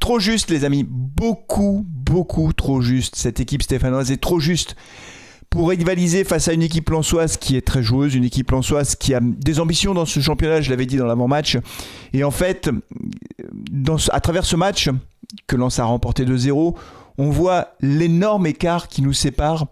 Trop juste, les amis. Beaucoup trop juste. Cette équipe stéphanoise est trop juste pour rivaliser face à une équipe lensoise qui est très joueuse, une équipe lensoise qui a des ambitions dans ce championnat, je l'avais dit dans l'avant-match. Et en fait, à travers ce match, que Lens a remporté 2-0, on voit l'énorme écart qui nous sépare.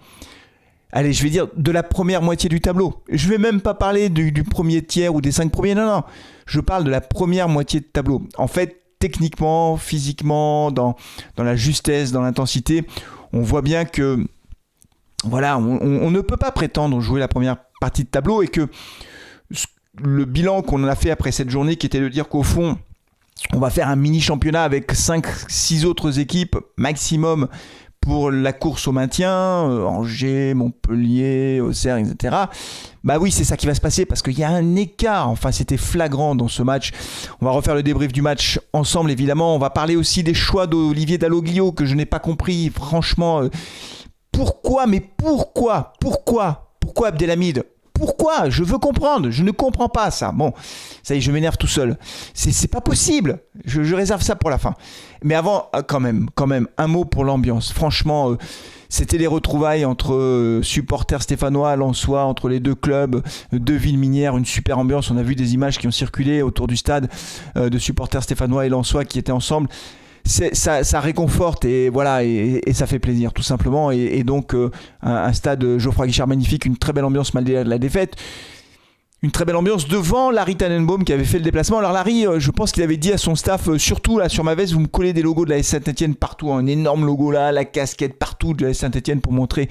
Allez, je vais dire de la première moitié du tableau. Je ne vais même pas parler du premier tiers ou des 5 premiers, non. Je parle de la première moitié de tableau. En fait, techniquement, physiquement, dans la justesse, dans l'intensité, on voit bien que voilà, on ne peut pas prétendre jouer la première partie de tableau et que le bilan qu'on a fait après cette journée, qui était de dire qu'au fond, on va faire un mini-championnat avec 5-6 autres équipes maximum pour la course au maintien, Angers, Montpellier, Auxerre, etc. Bah oui, c'est ça qui va se passer parce qu'il y a un écart. Enfin, c'était flagrant dans ce match. On va refaire le débrief du match ensemble, évidemment. On va parler aussi des choix d'Olivier Dalloglio que je n'ai pas compris. Franchement, pourquoi Abdelhamid ? Pourquoi ? Je veux comprendre. Je ne comprends pas ça. Bon, ça y est, je m'énerve tout seul. C'est pas possible. Je réserve ça pour la fin. Mais avant, quand même, un mot pour l'ambiance. Franchement, c'était les retrouvailles entre supporters stéphanois, lensois, entre les deux clubs, deux villes minières, une super ambiance. On a vu des images qui ont circulé autour du stade de supporters stéphanois et lensois qui étaient ensemble. Ça réconforte et voilà et ça fait plaisir tout simplement et donc un stade Geoffroy Guichard magnifique, une très belle ambiance malgré la défaite, une très belle ambiance devant Larry Tannenbaum qui avait fait le déplacement. Alors Larry, je pense qu'il avait dit à son staff, surtout là sur ma veste, vous me collez des logos de la S Saint-Etienne partout, un énorme logo là, la casquette partout de la S Saint-Etienne pour montrer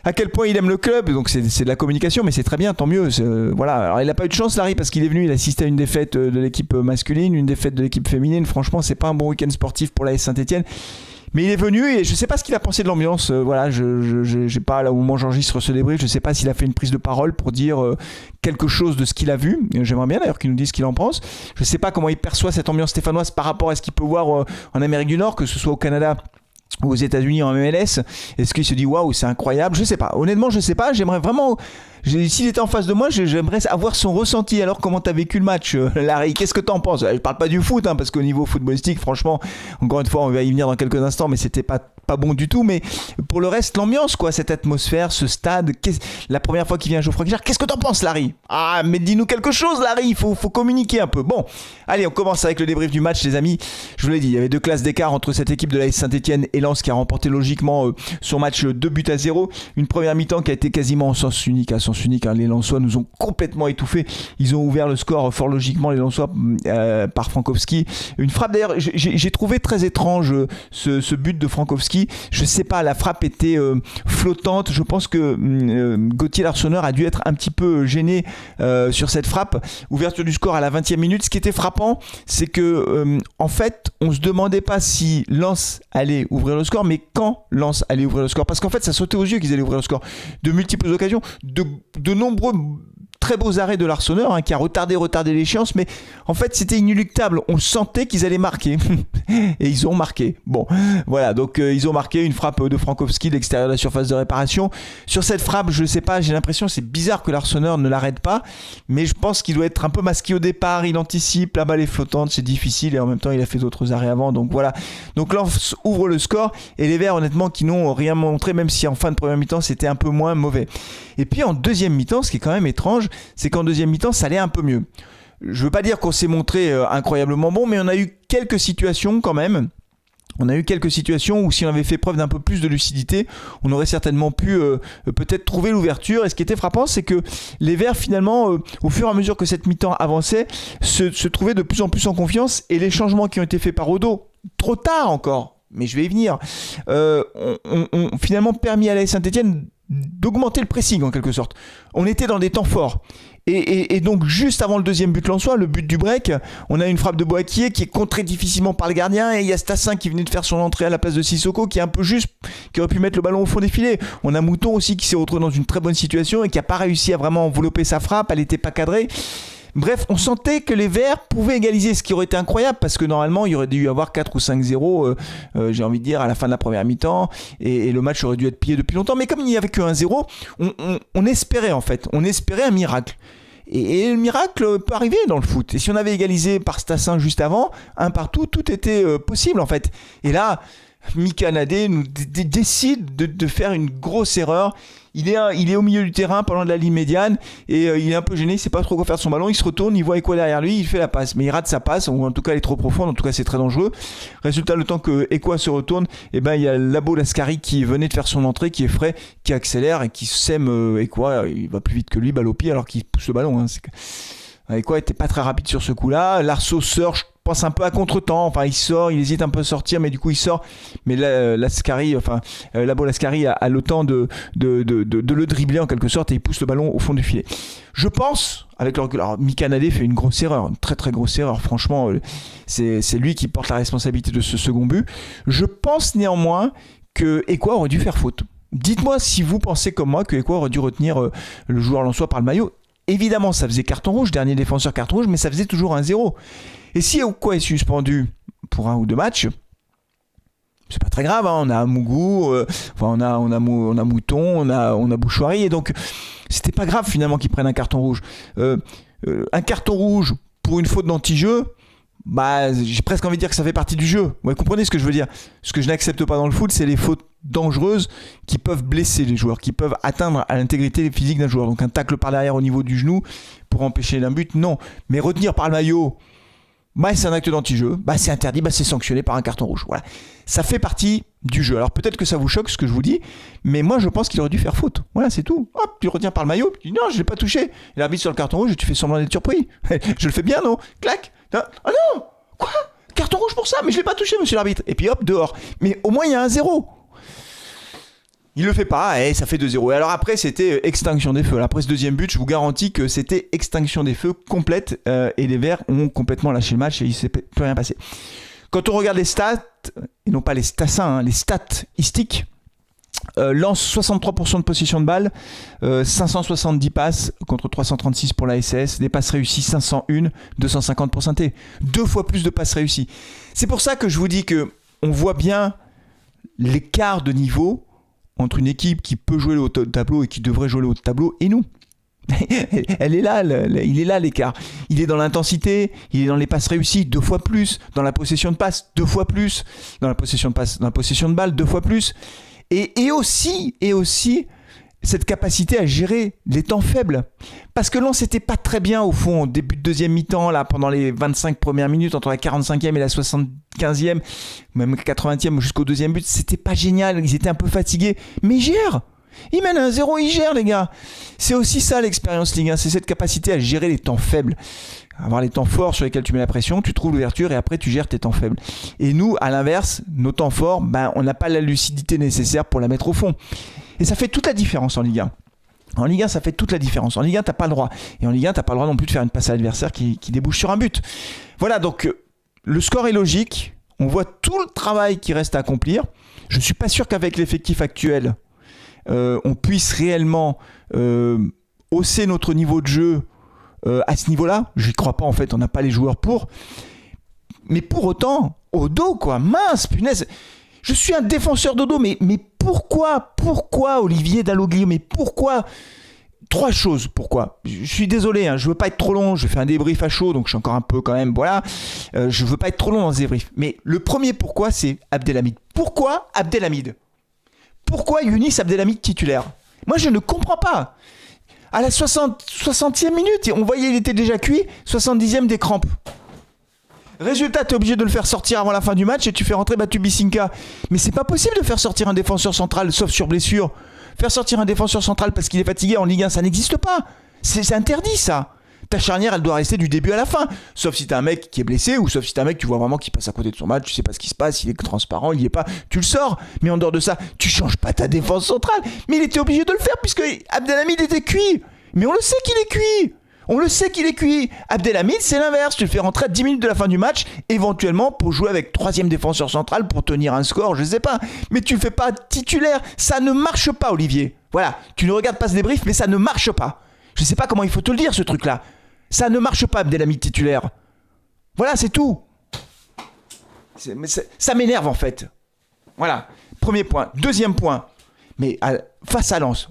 à quel point il aime le club. Donc c'est de la communication, mais c'est très bien, tant mieux. Voilà. Alors il n'a pas eu de chance, Larry, parce qu'il est venu, il assistait à une défaite de l'équipe masculine, une défaite de l'équipe féminine. Franchement, c'est pas un bon week-end sportif pour la S Saint-Etienne. Mais il est venu et je sais pas ce qu'il a pensé de l'ambiance. Voilà, j'ai pas, là au moment où j'enregistre ce débrief, je sais pas s'il a fait une prise de parole pour dire quelque chose de ce qu'il a vu. J'aimerais bien d'ailleurs qu'il nous dise ce qu'il en pense. Je sais pas comment il perçoit cette ambiance stéphanoise par rapport à ce qu'il peut voir en Amérique du Nord, que ce soit au Canada ou aux États-Unis en MLS. Est-ce qu'il se dit waouh, c'est incroyable? Je sais pas. Honnêtement, je sais pas. J'aimerais vraiment. S'il était en face de moi, j'aimerais avoir son ressenti. Alors, comment t'as vécu le match, Larry? Qu'est-ce que t'en penses? Je parle pas du foot, parce qu'au niveau footballistique, franchement, encore une fois, on va y venir dans quelques instants, mais c'était pas bon du tout. Mais pour le reste, l'ambiance, quoi, cette atmosphère, ce stade, la première fois qu'il vient Geoffroy Guichard, qu'est-ce que t'en penses, Larry? Ah, mais dis-nous quelque chose, Larry. Il faut communiquer un peu. Bon, allez, on commence avec le débrief du match, les amis. Je vous l'ai dit, il y avait 2 classes d'écart entre cette équipe de la Saint-Etienne et Lens qui a remporté logiquement son match 2-0. Une première mi-temps qui a été quasiment en sens unique. Les Lensois nous ont complètement étouffés. Ils ont ouvert le score fort logiquement, les Lensois, par Frankowski. Une frappe d'ailleurs, j'ai trouvé très étrange ce but de Frankowski. Je sais pas, la frappe était flottante. Je pense que Gauthier Larsonneur a dû être un petit peu gêné sur cette frappe. Ouverture du score à la 20e minute. Ce qui était frappant, c'est que en fait, on se demandait pas si Lens allait ouvrir le score, mais quand Lens allait ouvrir le score. Parce qu'en fait, ça sautait aux yeux qu'ils allaient ouvrir le score. De multiples occasions, de nombreux très beaux arrêts de Larsonneur qui a retardé l'échéance, mais en fait c'était inéluctable, on sentait qu'ils allaient marquer et ils ont marqué. Bon voilà, donc ils ont marqué une frappe de Frankowski de l'extérieur de la surface de réparation. Sur cette frappe, je sais pas, j'ai l'impression, c'est bizarre que Larsonneur ne l'arrête pas, mais je pense qu'il doit être un peu masqué au départ, il anticipe, la balle est flottante, c'est difficile et en même temps il a fait d'autres arrêts avant, donc voilà. Donc Lens ouvre le score et les Verts honnêtement qui n'ont rien montré, même si en fin de première mi-temps c'était un peu moins mauvais. Et puis en deuxième mi-temps, ce qui est quand même étrange, c'est qu'en deuxième mi-temps, ça allait un peu mieux. Je veux pas dire qu'on s'est montré incroyablement bon, mais on a eu quelques situations quand même. On a eu quelques situations où si on avait fait preuve d'un peu plus de lucidité, on aurait certainement pu peut-être trouver l'ouverture. Et ce qui était frappant, c'est que les Verts finalement, au fur et à mesure que cette mi-temps avançait, se trouvaient de plus en plus en confiance. Et les changements qui ont été faits par Odo, trop tard encore, mais je vais y venir, ont finalement permis à la Saint-Etienne d'augmenter le pressing en quelque sorte. On était dans des temps forts. Et donc juste avant le deuxième but lensois, le but du break, on a une frappe de Boakier qui est contrée difficilement par le gardien et il y a Stassin qui venait de faire son entrée à la place de Sissoko qui est un peu juste, qui aurait pu mettre le ballon au fond des filets. On a Mouton aussi qui s'est retrouvé dans une très bonne situation et qui n'a pas réussi à vraiment envelopper sa frappe, elle n'était pas cadrée. Bref, on sentait que les Verts pouvaient égaliser, ce qui aurait été incroyable parce que normalement il y aurait dû y avoir 4 ou 5-0, j'ai envie de dire, à la fin de la première mi-temps et le match aurait dû être plié depuis longtemps. Mais comme il n'y avait que 1-0, on espérait en fait, on espérait un miracle. Et le miracle peut arriver dans le foot. Et si on avait égalisé par Stassin juste avant, un partout, tout était possible en fait. Et là, Mika Nadé nous décide de faire une grosse erreur. Il est au milieu du terrain, pas loin de la ligne médiane, et il est un peu gêné, il sait pas trop quoi faire de son ballon. Il se retourne, il voit Ekwa derrière lui, il fait la passe, mais il rate sa passe, ou en tout cas elle est trop profonde, en tout cas c'est très dangereux. Résultat, le temps que Ekwa se retourne, il y a Labo Laskari qui venait de faire son entrée, qui est frais, qui accélère et qui sème Ekwa. Il va plus vite que lui, balle au pied, alors qu'il pousse le ballon. Ekwa était pas très rapide sur ce coup-là. Larceau sort, je pense un peu à contre-temps. Enfin, il sort, il hésite un peu à sortir, mais du coup il sort. Mais là, Labo Laskari a le temps de le dribbler en quelque sorte et il pousse le ballon au fond du filet. Je pense, avec le recul, alors Mika Nadé fait une grosse erreur, une très très grosse erreur. Franchement, c'est lui qui porte la responsabilité de ce second but. Je pense néanmoins que Ekwa aurait dû faire faute. Dites-moi si vous pensez comme moi que Ekwa aurait dû retenir le joueur lensois par le maillot. Évidemment, ça faisait carton rouge, dernier défenseur carton rouge, mais ça faisait toujours 1-0. Et si Ekwa est suspendu pour 1 ou 2 matchs, c'est pas très grave. On a Mougou, on a Mouton, on a Bouchouari, et donc c'était pas grave finalement qu'ils prennent un carton rouge. Un carton rouge pour une faute d'anti-jeu, j'ai presque envie de dire que ça fait partie du jeu. Vous comprenez ce que je veux dire? Ce que je n'accepte pas dans le foot, c'est les fautes dangereuses qui peuvent blesser les joueurs, qui peuvent atteindre à l'intégrité physique d'un joueur. Donc un tacle par derrière au niveau du genou pour empêcher d'un but, non. Mais retenir par le maillot, c'est un acte d'anti-jeu, c'est interdit, c'est sanctionné par un carton rouge. Voilà. Ça fait partie du jeu. Alors peut-être que ça vous choque ce que je vous dis, mais moi je pense qu'il aurait dû faire faute. Voilà, c'est tout. Hop, tu retiens par le maillot, tu dis non, je l'ai pas touché. Et l'arbitre sur le carton rouge, tu fais semblant d'être surpris. Je le fais bien, non? Clac. Ah non! Quoi? Carton rouge pour ça? Mais je l'ai pas touché, monsieur l'arbitre. Et puis hop, dehors. Mais au moins il y a un 0. Il le fait pas, et ça fait 2-0. Et alors après, c'était extinction des feux. Après ce deuxième but, je vous garantis que c'était extinction des feux complète, et les Verts ont complètement lâché le match et il ne s'est plus rien passé. Quand on regarde les stats, et non pas les stassins, les statistiques, Lens 63% de possession de balle, 570 passes contre 336 pour la SS, des passes réussies 501, 250 pour Saint-Étienne. 2 fois plus de passes réussies. C'est pour ça que je vous dis que on voit bien l'écart de niveau entre une équipe qui peut jouer le haut de tableau et qui devrait jouer le haut de tableau et nous. Elle est là, il est là l'écart. Il est dans l'intensité, il est dans les passes réussies 2 fois plus, dans la possession de passes 2 fois plus, dans la possession de passes, dans la possession de balles 2 fois plus, et aussi cette capacité à gérer les temps faibles. Parce que Lens n'était pas très bien au fond, au début de deuxième mi-temps, là, pendant les 25 premières minutes, entre la 45e et la 75e, même 80e jusqu'au deuxième but, c'était pas génial, ils étaient un peu fatigués, mais ils gèrent. Ils mènent 1-0, ils gèrent, les gars. C'est aussi ça l'expérience Ligue 1, c'est cette capacité à gérer les temps faibles. Avoir les temps forts sur lesquels tu mets la pression, tu trouves l'ouverture et après tu gères tes temps faibles. Et nous, à l'inverse, nos temps forts, on n'a pas la lucidité nécessaire pour la mettre au fond. Et ça fait toute la différence en Ligue 1. En Ligue 1, ça fait toute la différence. En Ligue 1, t'as pas le droit. Et en Ligue 1, t'as pas le droit non plus de faire une passe à l'adversaire qui débouche sur un but. Voilà, donc le score est logique. On voit tout le travail qui reste à accomplir. Je ne suis pas sûr qu'avec l'effectif actuel, on puisse réellement hausser notre niveau de jeu à ce niveau-là. Je n'y crois pas en fait, on n'a pas les joueurs pour. Mais pour autant, au dos quoi, mince, punaise. Je suis un défenseur de dos, mais pourquoi Olivier Dalloglio? Mais pourquoi? 3 choses, pourquoi? Je suis désolé, je veux pas être trop long, je fais un débrief à chaud, donc je suis encore un peu quand même, voilà. Je veux pas être trop long dans ce débrief. Mais le premier pourquoi, c'est Abdelhamid. Pourquoi Abdelhamid? Pourquoi Younis Abdelhamid titulaire? Moi, je ne comprends pas. À la 60e minute, on voyait il était déjà cuit, 70e des crampes. Résultat, tu es obligé de le faire sortir avant la fin du match et tu fais rentrer Batu Bisinka. Mais c'est pas possible de faire sortir un défenseur central sauf sur blessure. Faire sortir un défenseur central parce qu'il est fatigué en Ligue 1, ça n'existe pas. C'est interdit ça. Ta charnière, elle doit rester du début à la fin. Sauf si t'as un mec qui est blessé ou sauf si t'as un mec tu vois vraiment qui passe à côté de son match, tu sais pas ce qui se passe, il est transparent, il y est pas, tu le sors. Mais en dehors de ça, tu changes pas ta défense centrale. Mais il était obligé de le faire puisque Abdelhamid était cuit. Mais on le sait qu'il est cuit. On le sait qu'il est cuit. Abdelhamid, c'est l'inverse. Tu le fais rentrer à 10 minutes de la fin du match, éventuellement pour jouer avec 3e défenseur central pour tenir un score, je sais pas. Mais tu le fais pas titulaire. Ça ne marche pas, Olivier. Voilà. Tu ne regardes pas ce débrief, mais ça ne marche pas. Je sais pas comment il faut te le dire, ce truc-là. Ça ne marche pas, Abdelhamid titulaire. Voilà, c'est tout. Ça m'énerve, en fait. Voilà. Premier point. Deuxième point. Mais face à Lens,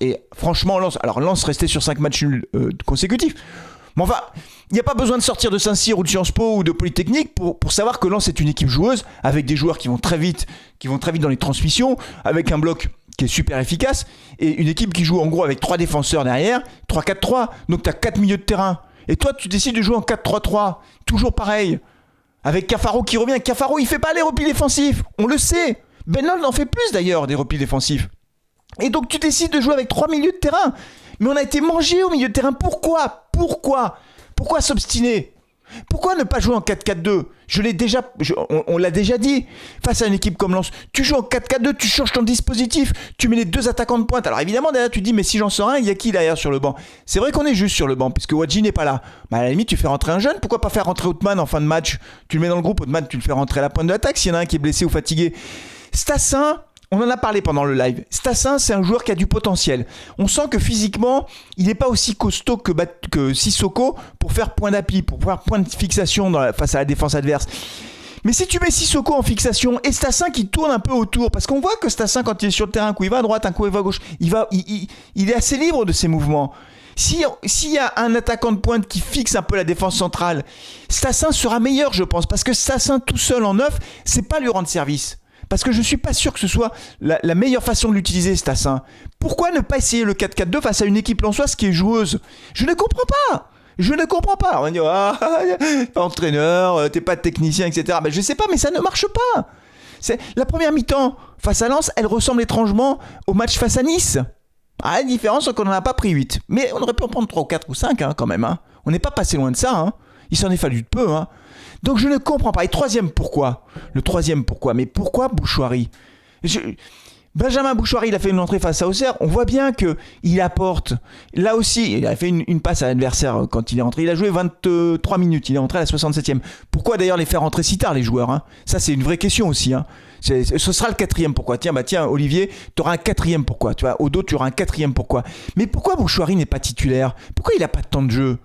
et franchement Lens restait sur 5 matchs nuls consécutifs. Mais enfin, il n'y a pas besoin de sortir de Saint-Cyr ou de Sciences Po ou de Polytechnique pour savoir que Lens est une équipe joueuse, avec des joueurs qui vont très vite dans les transmissions, avec un bloc qui est super efficace, et une équipe qui joue en gros avec 3 défenseurs derrière, 3-4-3, donc tu as 4 milieux de terrain. Et toi, tu décides de jouer en 4-3-3, toujours pareil, avec Cafaro qui revient. Cafaro, il fait pas les replis défensifs, on le sait. Ben Lod en fait plus d'ailleurs des replis défensifs. Et donc tu décides de jouer avec 3 milieux de terrain. Mais on a été mangé au milieu de terrain. Pourquoi s'obstiner? Pourquoi ne pas jouer en 4-4-2? On l'a déjà dit. Face à une équipe comme Lens, tu joues en 4-4-2, tu changes ton dispositif, tu mets les 2 attaquants de pointe. Alors évidemment, derrière, tu te dis, mais si j'en sors un, il y a qui derrière sur le banc? C'est vrai qu'on est juste sur le banc, puisque Wadji n'est pas là. À la limite, tu fais rentrer un jeune. Pourquoi pas faire rentrer Othman en fin de match? Tu le mets dans le groupe, Othman, tu le fais rentrer à la pointe de l'attaque s'il y en a un qui est blessé ou fatigué. Stassin, on en a parlé pendant le live. Stassin, c'est un joueur qui a du potentiel. On sent que physiquement, il n'est pas aussi costaud que Sissoko pour faire point d'appui, pour faire point de fixation face à la défense adverse. Mais si tu mets Sissoko en fixation et Stassin qui tourne un peu autour, parce qu'on voit que Stassin, quand il est sur le terrain, un coup il va à droite, un coup il va à gauche, il est assez libre de ses mouvements. S'il y a un attaquant de pointe qui fixe un peu la défense centrale, Stassin sera meilleur, je pense, parce que Stassin tout seul en neuf, c'est pas lui rendre service. Parce que je ne suis pas sûr que ce soit la meilleure façon de l'utiliser, Stassin. Pourquoi ne pas essayer le 4-4-2 face à une équipe lensoise qui est joueuse? Je ne comprends pas. On va dire, pas entraîneur, t'es pas technicien, etc. Ben, je sais pas, mais ça ne marche pas. La première mi-temps face à Lens, elle ressemble étrangement au match face à Nice. La différence, c'est qu'on n'en a pas pris 8. Mais on aurait pu en prendre 3 ou 4 ou 5 quand même. On n'est pas passé loin de ça. Il s'en est fallu de peu. Donc je ne comprends pas. Et troisième pourquoi? Mais pourquoi Bouchoirie? Benjamin Bouchoirie, il a fait une entrée face à Auxerre. On voit bien qu'il apporte. Là aussi, il a fait une passe à l'adversaire quand il est rentré. Il a joué 23 minutes. Il est rentré à la 67e. Pourquoi d'ailleurs les faire rentrer si tard, les joueurs? Ça, c'est une vraie question aussi. Ce sera le 4e pourquoi. Tiens, Olivier, tu auras un 4e pourquoi. Tu vois, Odo, tu auras un 4e pourquoi. Mais pourquoi Bouchoirie n'est pas titulaire? Pourquoi il n'a pas de temps de jeu?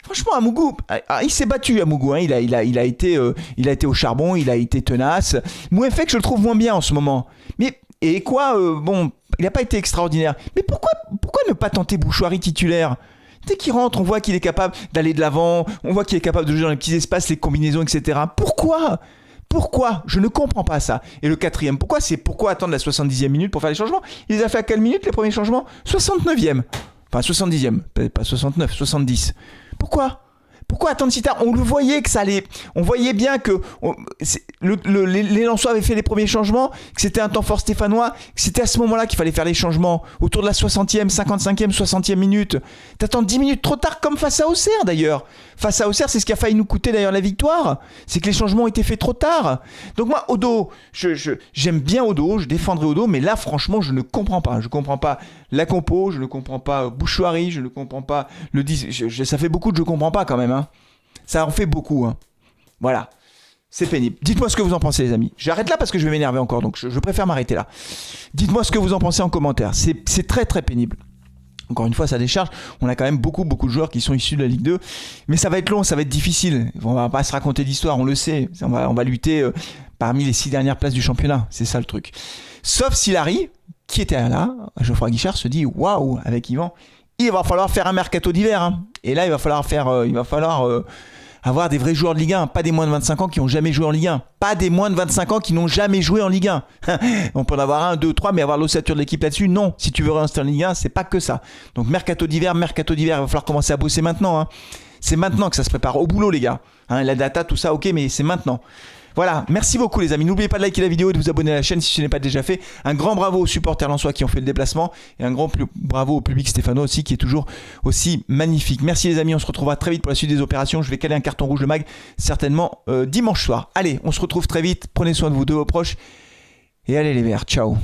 Franchement, Amougou, il s'est battu, Amougou. Il a été au charbon, il a été tenace. Mouefek, je le trouve moins bien en ce moment. Il n'a pas été extraordinaire. Mais pourquoi ne pas tenter Bouchoirie titulaire? Dès qu'il rentre, on voit qu'il est capable d'aller de l'avant, on voit qu'il est capable de jouer dans les petits espaces, les combinaisons, etc. Pourquoi? Je ne comprends pas ça. Et le 4e, pourquoi attendre la 70e minute pour faire les changements? Il les a fait à quelle minute les premiers changements? 69e. Enfin 70e, pas 69, 70. Pourquoi attendre si tard? On le voyait que ça allait. On voyait bien que les Lensois avaient fait les premiers changements, que c'était un temps fort stéphanois, que c'était à ce moment-là qu'il fallait faire les changements, autour de la 60e, 55e, 60e minute. T'attends 10 minutes trop tard, comme face à Auxerre d'ailleurs. Face à Auxerre, c'est ce qui a failli nous coûter d'ailleurs la victoire. C'est que les changements ont été faits trop tard. Donc moi, Odo, j'aime bien Odo, je défendrai Odo, mais là, franchement, je ne comprends pas. Je ne comprends pas la compo, je ne comprends pas Bouchoirie, je ne comprends pas le 10. Ça fait beaucoup de je ne comprends pas quand même. Ça en fait beaucoup. Voilà. C'est pénible. Dites-moi ce que vous en pensez, les amis. J'arrête là parce que je vais m'énerver encore, donc je préfère m'arrêter là. Dites-moi ce que vous en pensez en commentaire. C'est très très pénible. Encore une fois, ça décharge. On a quand même beaucoup de joueurs qui sont issus de la Ligue 2. Mais ça va être long, ça va être difficile. On va pas se raconter d'histoire, on le sait. On va lutter parmi les 6 dernières places du championnat. C'est ça le truc. Sauf si Larry, qui était là, Geoffroy Guichard, se dit waouh, avec Yvan, il va falloir faire un mercato d'hiver. Et là, il va falloir avoir des vrais joueurs de Ligue 1, pas des moins de 25 ans qui n'ont jamais joué en Ligue 1. Pas des moins de 25 ans qui n'ont jamais joué en Ligue 1. On peut en avoir 1, 2, 3, mais avoir l'ossature de l'équipe là-dessus, non. Si tu veux rester en Ligue 1, c'est pas que ça. Donc mercato d'hiver, il va falloir commencer à bosser maintenant. C'est maintenant que ça se prépare. Au boulot, les gars. La data, tout ça, ok, mais c'est maintenant. Voilà, merci beaucoup les amis. N'oubliez pas de liker la vidéo et de vous abonner à la chaîne si ce n'est pas déjà fait. Un grand bravo aux supporters lensois qui ont fait le déplacement et un grand bravo au public stéphanois aussi qui est toujours aussi magnifique. Merci les amis, on se retrouvera très vite pour la suite des opérations. Je vais caler un carton rouge de mag certainement dimanche soir. Allez, on se retrouve très vite. Prenez soin de vous, de vos proches et allez les verts. Ciao.